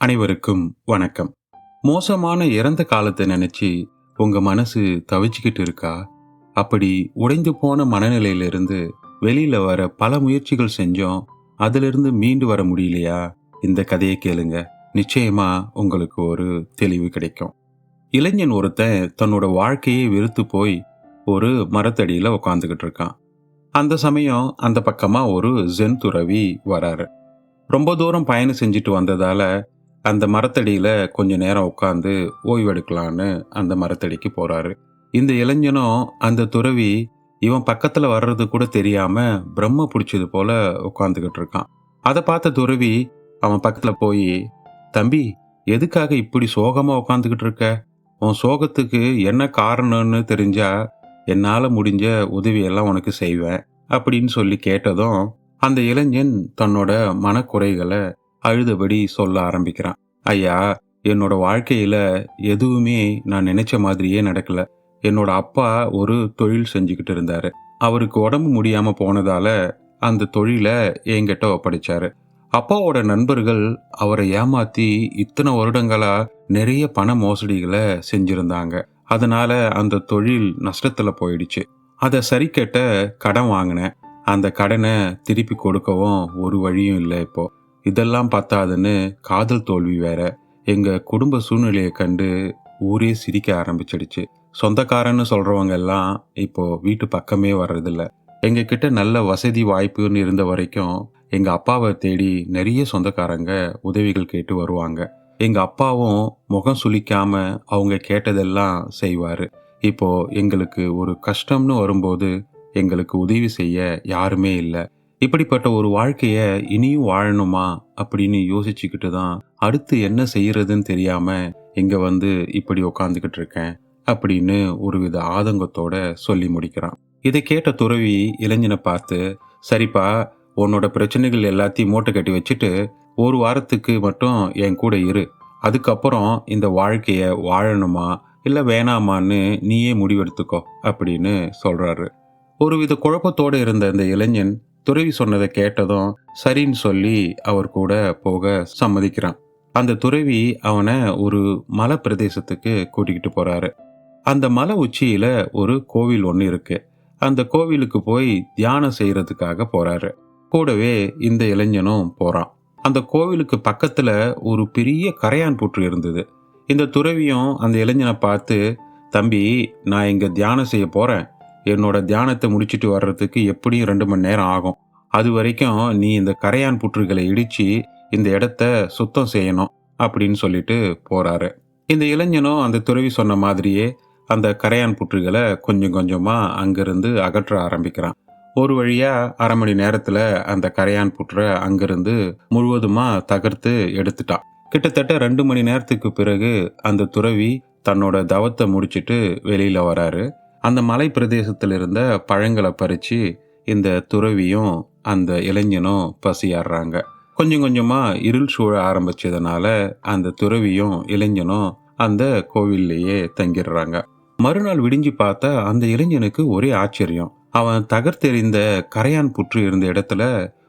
அனைவருக்கும் வணக்கம். மோசமான இறந்த காலத்தை நினைச்சு உங்க மனசு தவிச்சுக்கிட்டு இருக்கா? அப்படி உடைந்து போன மனநிலையிலிருந்து வெளியில வர பல முயற்சிகள் செஞ்சோம், அதிலிருந்து மீண்டு வர முடியலையா? இந்த கதையை கேளுங்க. நிச்சயமா உங்களுக்கு ஒரு தெளிவு கிடைக்கும். இளைஞன் ஒருத்தன் தன்னோட வாழ்க்கையை வெறுத்து போய் ஒரு மரத்தடியில உட்காந்துக்கிட்டு இருக்கான். அந்த சமயம் அந்த பக்கமா ஒரு ஜென் துறவி வராரு. ரொம்ப தூரம் பயணம் செஞ்சுட்டு வந்ததால அந்த மரத்தடியில கொஞ்ச நேரம் உட்காந்து ஓய்வெடுக்கலான்னு அந்த மரத்தடிக்கு போறாரு. இந்த இளைஞனும் அந்த துறவி இவன் பக்கத்துல வர்றது கூட தெரியாம பிரம்ம பிடிச்சது போல உட்காந்துக்கிட்டு இருக்கான். அதை பார்த்த துறவி அவன் பக்கத்துல போய், தம்பி, எதுக்காக இப்படி சோகமா உட்காந்துக்கிட்டு இருக்க? உன் சோகத்துக்கு என்ன காரணம்னு தெரிஞ்சா என்னால முடிஞ்ச உதவியெல்லாம் உனக்கு செய்வேன் அப்படின்னு சொல்லி கேட்டதும் அந்த இளைஞன் தன்னோட மனக்குறைகளை அழுதபடி சொல்ல ஆரம்பிக்கிறான். ஐயா, என்னோட வாழ்க்கையில எதுவுமே நான் நினைச்ச மாதிரியே நடக்கல. என்னோட அப்பா ஒரு தொழில் செஞ்சுக்கிட்டு இருந்தாரு. அவருக்கு உடம்பு முடியாம போனதால அந்த தொழிலை என்கிட்ட ஒப்படைச்சாரு. அப்பாவோட நண்பர்கள் அவரை ஏமாத்தி இத்தனை வருடங்களா நிறைய பண மோசடிகளை செஞ்சிருந்தாங்க. அதனால அந்த தொழில் நஷ்டத்துல போயிடுச்சு. அதை சரி கட்ட கடன் வாங்கினேன். அந்த கடனை திருப்பி கொடுக்கவும் ஒரு வழியும் இல்லை இப்போ. இதெல்லாம் பத்தாதுன்னு காதல் தோல்வி வேற. எங்க குடும்ப சூழ்நிலையை கண்டு ஊரே சிரிக்க ஆரம்பிச்சிடுச்சு. சொந்தக்காரன்னு சொல்றவங்க எல்லாம் இப்போ வீட்டு பக்கமே வர்றதில்ல. எங்க கிட்ட நல்ல வசதி வாய்ப்புன்னு இருந்த வரைக்கும் எங்க அப்பாவை தேடி நிறைய சொந்தக்காரங்க உதவிகள் கேட்டு வருவாங்க. எங்க அப்பாவும் முகம் சுளிக்காம அவங்க கேட்டதெல்லாம் செய்வாரு. இப்போ எங்களுக்கு ஒரு கஷ்டம்னு வரும்போது எங்களுக்கு உதவி செய்ய யாருமே இல்லை. இப்படிப்பட்ட ஒரு வாழ்க்கைய இனியும் வாழணுமா அப்படின்னு யோசிச்சுக்கிட்டு தான் அடுத்து என்ன செய்யறதுன்னு தெரியாம இங்க வந்து இப்படி உக்காந்துக்கிட்டு இருக்கேன் அப்படின்னு ஒருவித ஆதங்கத்தோட சொல்லி முடிக்கிறான். இதை கேட்ட துறவி இளைஞனை பார்த்து, சரிப்பா, உன்னோட பிரச்சனைகள் எல்லாத்தையும் மூட்டை கட்டி வச்சுட்டு ஒரு வாரத்துக்கு மட்டும் என் கூட இரு. அதுக்கப்புறம் இந்த வாழ்க்கைய வாழணுமா இல்ல வேணாமான்னு நீயே முடிவெடுத்துக்கோ அப்படின்னு சொல்றாரு. ஒருவித குழப்பத்தோடு இருந்த அந்த இளைஞன் துறவி சொன்னதை கேட்டதும் சரின்னு சொல்லி அவர் கூட போக சம்மதிக்கிறான். அந்த துறவி அவனை ஒரு மலை பிரதேசத்துக்கு கூட்டிக்கிட்டு போறாரு. அந்த மலை உச்சியில ஒரு கோவில் ஒன்று இருக்கு. அந்த கோவிலுக்கு போய் தியானம் செய்யறதுக்காக போறாரு. கூடவே இந்த இளைஞனும் போறான். அந்த கோவிலுக்கு பக்கத்துல ஒரு பெரிய கரையான் புற்று இருந்தது. இந்த துறவியும் அந்த இளைஞனை பார்த்து, தம்பி, நான் இங்க தியானம் செய்ய போறேன். என்னோட தியானத்தை முடிச்சிட்டு வர்றதுக்கு எப்படியும் 2 மணி நேரம் ஆகும். அது வரைக்கும் நீ இந்த கரையான் புற்றுகளை இடிச்சு இந்த இடத்த சுத்தம் செய்யணும் அப்படின்னு சொல்லிட்டு போறாரு. இந்த இளைஞனும் அந்த துறவி சொன்ன மாதிரியே அந்த கரையான் புற்றுகளை கொஞ்சம் கொஞ்சமா அங்கிருந்து அகற்ற ஆரம்பிக்கிறான். ஒரு வழியா 1/2 மணி நேரத்துல அந்த கரையான் புற்றை அங்கிருந்து முழுவதுமா தகர்த்து எடுத்துட்டான். கிட்டத்தட்ட 2 மணி நேரத்துக்கு பிறகு அந்த துறவி தன்னோட தவத்தை முடிச்சிட்டு வெளியில வராரு. அந்த மலை பிரதேசத்தில் இருந்த பழங்களை பறிச்சு இந்த துறவியும் அந்த இளைஞனும் பசியாடுறாங்க. கொஞ்சம் கொஞ்சமா இருள் சூழ ஆரம்பிச்சதுனால அந்த துறவியும் இளைஞனும் அந்த கோவில்லையே தங்கிடுறாங்க. மறுநாள் விடிஞ்சு பார்த்தா அந்த இளைஞனுக்கு ஒரே ஆச்சரியம். அவன் தகர்த்தெறிந்த கரையான் புற்று இருந்த இடத்துல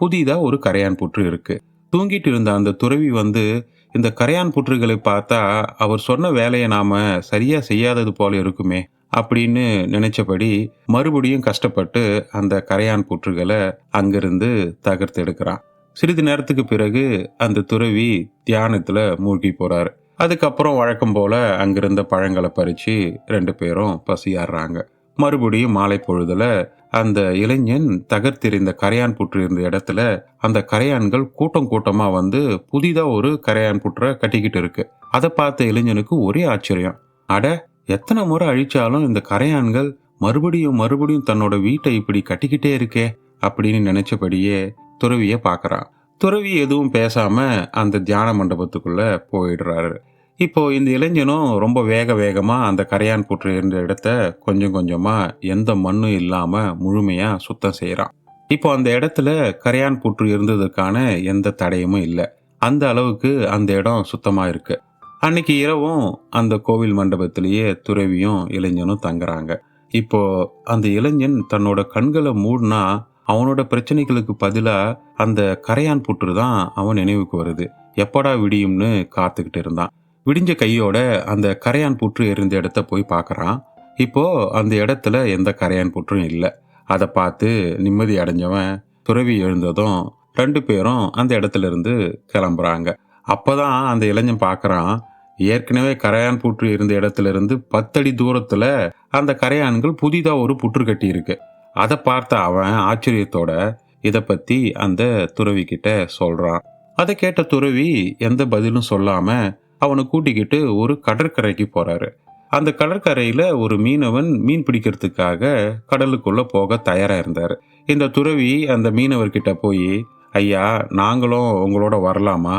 புதிதா ஒரு கரையான் புற்று இருக்கு. தூங்கிட்டு இருந்த அந்த துறவி வந்து, இந்த கரையான் புற்றுகளை பார்த்தா அவர் சொன்ன வேலையை நாம சரியா செய்யாதது போல இருக்குமே அப்படின்னு நினைச்சபடி மறுபடியும் கஷ்டப்பட்டு அந்த கரையான் புற்றுகளை அங்கிருந்து தகர்த்து எடுக்கிறான். சிறிது நேரத்துக்கு பிறகு அந்த துறவி தியானத்துல மூழ்கி போறாரு. அதுக்கப்புறம் வழக்கம் போல அங்கிருந்த பழங்களை பறிச்சு 2 பேரும் பசியாடுறாங்க. மறுபடியும் மாலை பொழுதுல அந்த இளைஞன் தகர்த்தெறிந்த கரையான் புற்று இருந்த இடத்துல அந்த கரையான்கள் கூட்டம் கூட்டமா வந்து புதிதா ஒரு கரையான் புற்றை கட்டிக்கிட்டு இருக்கு. அதை பார்த்த இளைஞனுக்கு ஒரே ஆச்சரியம். அட, எத்தனை முறை அழிச்சாலும் இந்த கரையான்கள் மறுபடியும் மறுபடியும் தன்னோட வீட்டை இப்படி கட்டிக்கிட்டே இருக்கே அப்படின்னு நினைச்சபடியே துறவிய பாக்குறான். துறவி எதுவும் பேசாம அந்த தியான மண்டபத்துக்குள்ள போயிடுறாரு. இப்போ இந்த இளைஞனும் ரொம்ப வேகமா அந்த கரையான் புற்று இருந்த இடத்த கொஞ்சம் கொஞ்சமா எந்த மண்ணும் இல்லாம முழுமையா சுத்தம் செய்யறான். இப்போ அந்த இடத்துல கரையான் புற்று இருந்ததுக்கான எந்த தடயமும் இல்லை. அந்த அளவுக்கு அந்த இடம் சுத்தமா இருக்கு. அன்னைக்கு இரவும் அந்த கோவில் மண்டபத்திலேயே துறவியும் இளைஞனும் தங்குறாங்க. இப்போ அந்த இளைஞன் தன்னோட கண்களை மூடினா அவனோட பிரச்சனைகளுக்கு பதிலா அந்த கரையான் புற்று தான் அவன் நினைவுக்கு வருது. எப்படா விடியும்னு காத்துக்கிட்டு இருந்தான். விடிஞ்ச கையோட அந்த கரையான் புற்று எரிந்த இடத்த போய் பார்க்கறான். இப்போ அந்த இடத்துல எந்த கரையான் புற்றும் இல்ல. அத பார்த்து நிம்மதி அடைஞ்சவன் துறவி எழுந்ததும் 2 பேரும் அந்த இடத்துல இருந்து கிளம்புறாங்க. அப்பதான் அந்த இளைஞன் பார்க்கறான், ஏற்கனவே கரையான் புற்று இருந்த இடத்துல இருந்து 10 அடி தூரத்துல அந்த கரையான்கள் புதிதா ஒரு புற்று கட்டி இருக்கு. அத பார்த்த அவன் ஆச்சரியத்தோட இத பத்தி அந்த துறவி கிட்ட சொல்றான். அத கேட்ட துறவி எந்த பதிலும் சொல்லாம அவனை கூட்டிக்கிட்டு ஒரு கடற்கரைக்கு போறாரு. அந்த கடற்கரையில ஒரு மீனவன் மீன் பிடிக்கிறதுக்காக கடலுக்குள்ள போக தயாரா இருந்தாரு. இந்த துறவி அந்த மீனவர்கிட்ட போய், ஐயா, நாங்களும் உங்களோட வரலாமா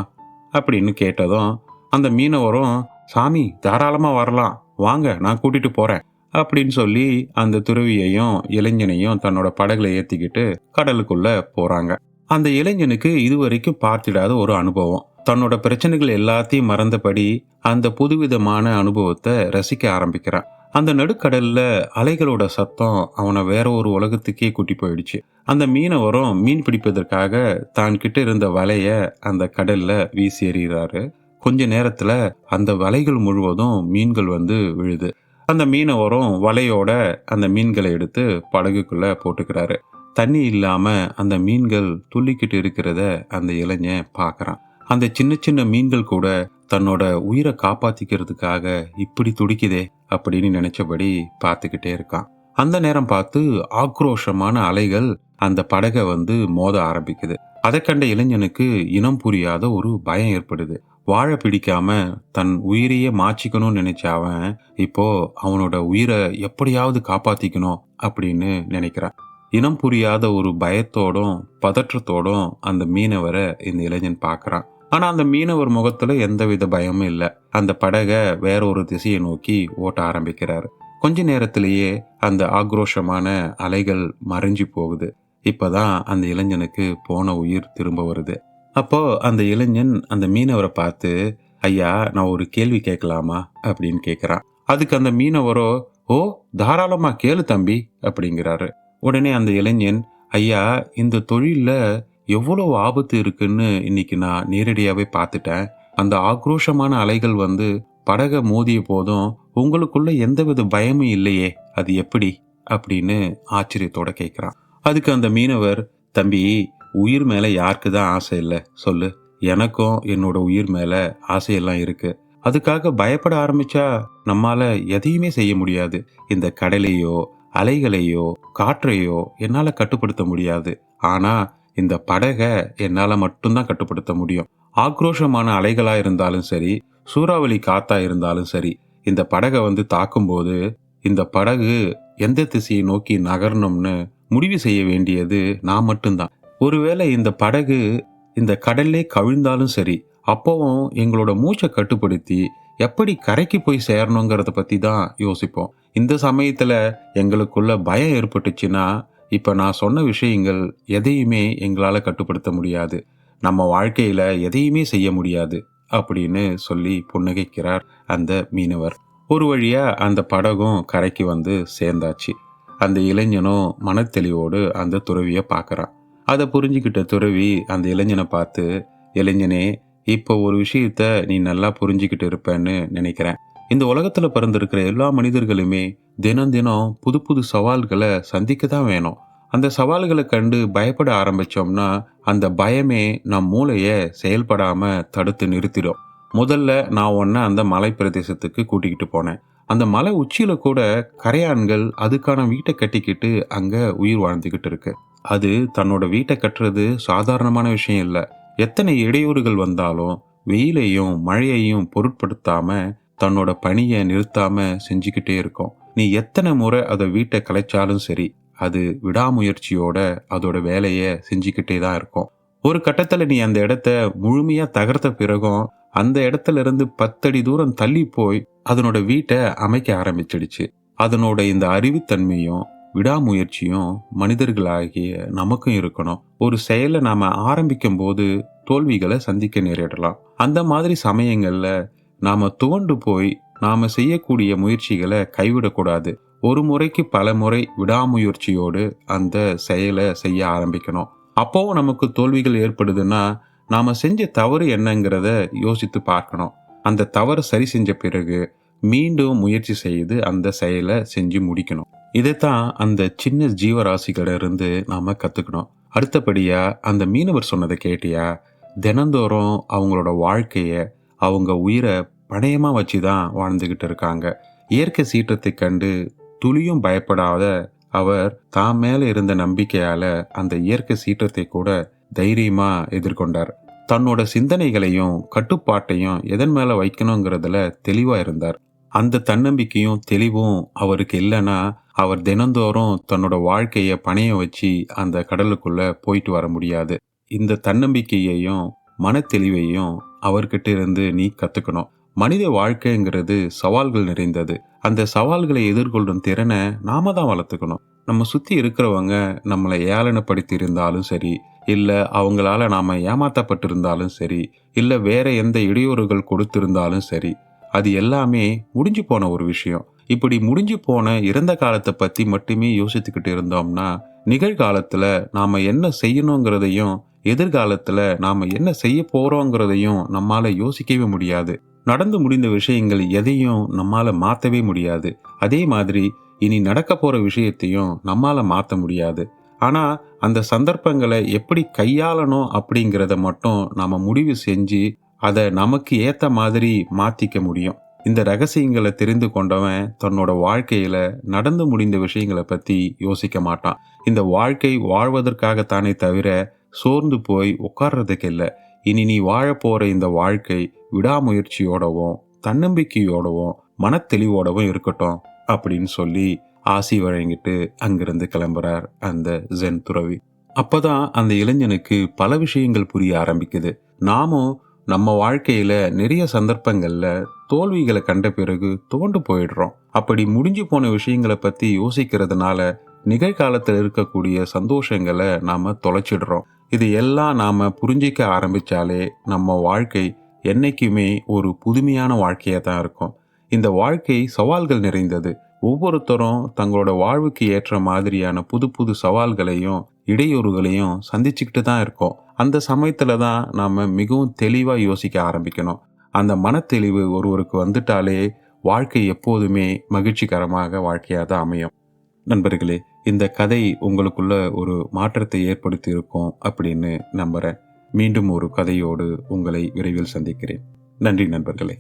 அப்படின்னு கேட்டதும் அந்த மீனவரும், சாமி தாராளமா வரலாம், வாங்க நான் கூட்டிட்டு போறேன் அப்படின்னு சொல்லி அந்த துறவியையும் இளைஞனையும் தன்னோட படகுல ஏத்திக்கிட்டு கடலுக்குள்ள போறாங்க. அந்த இளைஞனுக்கு இதுவரைக்கும் பார்த்திடாத ஒரு அனுபவம். தன்னோட பிரச்சனைகள் எல்லாத்தையும் மறந்தபடி அந்த புதுவிதமான அனுபவத்தை ரசிக்க ஆரம்பிக்கிறான். அந்த நடுக்கடல்ல அலைகளோட சத்தம் அவனை வேற ஒரு உலகத்துக்கே கூட்டி போயிடுச்சு. அந்த மீனவரும் மீன் பிடிப்பதற்காக தான் கிட்ட இருந்த வலைய அந்த கடல்ல வீசி எறிகிறாரு. கொஞ்ச நேரத்துல அந்த வலைகள் முழுவதும் மீன்கள் வந்து விழுது. அந்த மீனவரும் வலையோட அந்த மீன்களை எடுத்து படகுக்குள்ள போட்டுக்கிறாரு. தண்ணி இல்லாம அந்த மீன்கள் துள்ளிக்கிட்டு இருக்கிறத அந்த இளைஞன் பார்க்கறான். அந்த சின்ன சின்ன மீன்கள் கூட தன்னோட உயிரை காப்பாத்திக்கிறதுக்காக இப்படி துடிக்குதே அப்படின்னு நினைச்சபடி பார்த்துக்கிட்டே இருக்கான். அந்த நேரம் பார்த்து ஆக்ரோஷமான அலைகள் அந்த படகை வந்து மோத ஆரம்பிக்குது. அதை கண்ட இளைஞனுக்கு இனம் புரியாத ஒரு பயம் ஏற்படுது. வாழ பிடிக்காம தன் உயிரையே மாச்சிக்கணும்னு நினைச்ச அவன் இப்போ அவனோட உயிரை எப்படியாவது காப்பாத்திக்கணும் அப்படின்னு நினைக்கிறான். இனம் புரியாத ஒரு பயத்தோடும் பதற்றத்தோடும் அந்த மீனவரை இந்த இளைஞன் பார்க்கறான். ஆனா அந்த மீனவர் முகத்துல எந்தவித பயமும் இல்லை. அந்த படகை வேற ஒரு திசையை நோக்கி ஓட்ட ஆரம்பிக்கிறாரு. கொஞ்ச நேரத்திலேயே அந்த ஆக்ரோஷமான அலைகள் மறைஞ்சு போகுது. இப்பதான் அந்த இளைஞனுக்கு போன உயிர் திரும்ப வருது. அப்போ அந்த இளைஞன் அந்த மீனவரை பார்த்து, ஐயா, நான் ஒரு கேள்வி கேட்கலாமா அப்படின்னு கேட்கிறான். அதுக்கு அந்த மீனவரோ, ஓ தாராளமா கேளு தம்பி அப்படிங்கிறாரு. உடனே அந்த இளைஞன், ஐயா, இந்த தொழில்ல எவ்வளவு ஆபத்து இருக்குன்னு இன்னைக்கு நான் நேரடியாவே பார்த்துட்டேன். அந்த ஆக்ரோஷமான அலைகள் வந்து படக மோதிய போதும் உங்களுக்குள்ள எந்தவித பயமும் இல்லையே, அது எப்படி அப்படின்னு ஆச்சரியத்தோட கேட்கிறான். அதுக்கு அந்த மீனவர், தம்பி, உயிர் மேல யாருக்கு தான் ஆசை இல்லை சொல்லு? எனக்கும் என்னோட உயிர் மேல ஆசையெல்லாம் இருக்கு. அதுக்காக பயப்பட ஆரம்பிச்சா நம்மால எதையுமே செய்ய முடியாது. இந்த கடலையோ அலைகளையோ காற்றையோ என்னால கட்டுப்படுத்த முடியாது. ஆனா இந்த படகை என்னால மட்டும்தான் கட்டுப்படுத்த முடியும். ஆக்ரோஷமான அலைகளா இருந்தாலும் சரி, சூறாவளி காத்தா இருந்தாலும் சரி, இந்த படகை வந்து தாக்கும்போது இந்த படகு எந்த திசையை நோக்கி நகரணும்னு முடிவு செய்ய வேண்டியது நான் மட்டும்தான். ஒருவேளை இந்த படகு இந்த கடல்லே கவிழ்ந்தாலும் சரி, அப்பவும் எங்களோட மூச்சை கட்டுப்படுத்தி எப்படி கரைக்கு போய் சேரணுங்கிறத பத்தி தான் யோசிப்போம். இந்த சமயத்துல எங்களுக்குள்ள பயம் ஏற்பட்டுச்சுன்னா இப்ப நான் சொன்ன விஷயங்கள் எதையுமே எங்களால கட்டுப்படுத்த முடியாது. நம்ம வாழ்க்கையில எதையுமே செய்ய முடியாது அப்படின்னு சொல்லி புன்னகைக்கிறார் அந்த மீனவர். ஒரு வழியா அந்த படகும் கரைக்கு வந்து சேர்ந்தாச்சு. அந்த இளைஞனும் மனத்தெளிவோடு அந்த துறவிய பார்க்கறான். அதை புரிஞ்சுக்கிட்ட துறவி அந்த இளைஞனை பார்த்து, இளைஞனே, இப்போ ஒரு விஷயத்த நீ நல்லா புரிஞ்சுக்கிட்டு இருப்பேன்னு நினைக்கிறேன். இந்த உலகத்துல பிறந்திருக்கிற எல்லா மனிதர்களுமே தினம் தினம் புது புது சவால்களை சந்திக்க தான் வேணும். அந்த சவால்களை கண்டு பயப்பட ஆரம்பிச்சோம்னா அந்த பயமே நம் மூளைய செயல்படாம தடுத்து நிறுத்திடும். முதல்ல நான் உன்னை அந்த மலை பிரதேசத்துக்கு கூட்டிக்கிட்டு போனேன். அந்த மலை உச்சியில கூட கரையான்கள் அதுக்கான வீட்டை கட்டிக்கிட்டு அங்க உயிர் வாழ்ந்துகிட்டு இருக்கு. அது தன்னோட வீட்டை கட்டுறது சாதாரணமான விஷயம் இல்ல. எத்தனை இடையூறுகள் வந்தாலும் வெயிலையும் மழையையும் பொருட்படுத்தாம தன்னோட பணியை நிறுத்தாம செஞ்சுக்கிட்டே இருக்கும். நீ எத்தனை முறை அதை வீட்டை கலைச்சாலும் சரி, அது விடாமுயற்சியோட அதோட வேலையை செஞ்சுக்கிட்டே தான் இருக்கும். ஒரு கட்டத்துல நீ அந்த இடத்த முழுமையா தகர்த்த பிறகும் அந்த இடத்துல இருந்து 10 அடி தூரம் தள்ளி போய் அதனோட வீட்டை அமைக்க ஆரம்பிச்சிடுச்சு. அதனோட இந்த அறிவுத்தன்மையும் விடாமுயற்சியும் மனிதர்களாகிய நமக்கும் இருக்கணும். ஒரு செயலை நாம ஆரம்பிக்கும் போது தோல்விகளை சந்திக்க நேரிடலாம். அந்த மாதிரி சமயங்கள்ல நாம துவண்டு போய் நாம செய்யக்கூடிய முயற்சிகளை கைவிடக்கூடாது. ஒரு முறைக்கு பல முறை விடாமுயற்சியோடு அந்த செயலை செய்ய ஆரம்பிக்கணும். அப்போ நமக்கு தோல்விகள் ஏற்படுதுன்னா நாம செஞ்ச தவறு என்னங்கிறத யோசித்து பார்க்கணும். அந்த தவறு சரி செஞ்ச பிறகு மீண்டும் முயற்சி செய்து அந்த செயலை செஞ்சு முடிக்கணும். இதைத்தான் அந்த சின்ன ஜீவராசிகளிலிருந்து நாம கத்துக்கணும். அடுத்தபடியா அந்த மீனவர் சொன்னதை கேட்டியா? தினந்தோறும் அவங்களோட வாழ்க்கைய, அவங்க உயிரை பணயமா வச்சு தான் வாழ்ந்துகிட்டு இருக்காங்க. இயற்கை சீற்றத்தைக் கண்டு துளியும் பயப்படாத அவர் தான் மேல இருந்த நம்பிக்கையால அந்த இயற்கை சீற்றத்தை கூட தைரியமா எதிர்கொண்டார். தன்னோட சிந்தனைகளையும் கட்டுப்பாட்டையும் எதன் மேல வைக்கணுங்கிறதுல தெளிவா இருந்தார். அந்த தன்னம்பிக்கையும் தெளிவும் அவருக்கு இல்லைன்னா அவர் தினந்தோறும் தன்னோட வாழ்க்கைய பணைய வச்சு அந்த கடலுக்குள்ள போயிட்டு வர முடியாது. இந்த தன்னம்பிக்கையையும் மனத்தெளிவையும் அவர்கிட்ட இருந்து நீ கத்துக்கணும். மனித வாழ்க்கைங்கிறது சவால்கள் நிறைந்தது. அந்த சவால்களை எதிர்கொள்ளும் திறனை நாம தான் வளர்த்துக்கணும். நம்ம சுத்தி இருக்கிறவங்க நம்மளை ஏளனப்படுத்தி இருந்தாலும் சரி, இல்ல அவங்களால நாம ஏமாத்தப்பட்டிருந்தாலும் சரி, இல்ல வேற எந்த இடையூறுகள் கொடுத்திருந்தாலும் சரி, அது எல்லாமே முடிஞ்சு போன ஒரு விஷயம். இப்படி முடிஞ்சு போன இறந்த காலத்தை பத்தி மட்டுமே யோசித்துக்கிட்டு இருந்தோம்னா, நிகழ்காலத்துல நாம என்ன செய்யணுங்கிறதையும், எதிர்காலத்துல நாம என்ன செய்ய போறோங்கிறதையும் நம்மால யோசிக்கவே முடியாது. நடந்து முடிந்த விஷயங்கள் எதையும் நம்மால மாத்தவே முடியாது. அதே மாதிரி இனி நடக்க போற விஷயத்தையும் நம்மால மாத்த முடியாது. ஆனா அந்த சந்தர்ப்பங்களை எப்படி கையாளணும் அப்படிங்கிறத மட்டும் நாம முடிவு செஞ்சு அதை நமக்கு ஏத்த மாதிரி மாத்திக்க முடியும். இந்த ரகசியங்களை தெரிந்து கொண்டவன் தன்னோட வாழ்க்கையில நடந்து முடிந்த விஷயங்களை பத்தி யோசிக்க மாட்டான். இந்த வாழ்க்கை வாழ்வதற்காகத்தானே தவிர சோர்ந்து போய் உட்கார்றதுக்கு இல்லை. இனி நீ வாழப்போற இந்த வாழ்க்கை விடாமுயற்சியோடவும் தன்னம்பிக்கையோடவும் மனத்தெளிவோடவும் இருக்கட்டும் அப்படின்னு சொல்லி ஆசி வழங்கிட்டு அங்கிருந்து கிளம்புறார் அந்த ஜென் துறவி. அப்பதான் அந்த இளைஞனுக்கு பல விஷயங்கள் புரிய ஆரம்பிக்குது. நாமும் நம்ம வாழ்க்கையில நிறைய சந்தர்ப்பங்கள்ல தோல்விகளை கண்ட பிறகு துவண்டு போயிடுறோம். அப்படி முடிஞ்சு போன விஷயங்களை பத்தி யோசிக்கிறதுனால நிகழ்காலத்தில் இருக்கக்கூடிய சந்தோஷங்களை நாம தொலைச்சிடுறோம். இது எல்லாம் நாம புரிஞ்சிக்க ஆரம்பிச்சாலே நம்ம வாழ்க்கை என்னைக்குமே ஒரு புதுமையான வாழ்க்கையா தான் இருக்கும். இந்த வாழ்க்கை சவால்கள் நிறைந்தது. ஒவ்வொருத்தரும் தங்களோட வாழ்வுக்கு ஏற்ற மாதிரியான புது புது சவால்களையும் இடையூறுகளையும் சந்திச்சுக்கிட்டு தான் இருக்கோம். அந்த சமயத்துல தான் நாம மிகவும் தெளிவா யோசிக்க ஆரம்பிக்கணும். அந்த மனத்தெளிவு ஒருவருக்கு வந்துட்டாலே வாழ்க்கை எப்போதுமே மகிழ்ச்சிகரமாக வாழ்க்கையாக தான் அமையும். நண்பர்களே, இந்த கதை உங்களுக்குள்ள ஒரு மாற்றத்தை ஏற்படுத்தி இருக்கும் அப்படின்னு நம்புறேன். மீண்டும் ஒரு கதையோடு உங்களை விரைவில் சந்திக்கிறேன். நன்றி நண்பர்களே.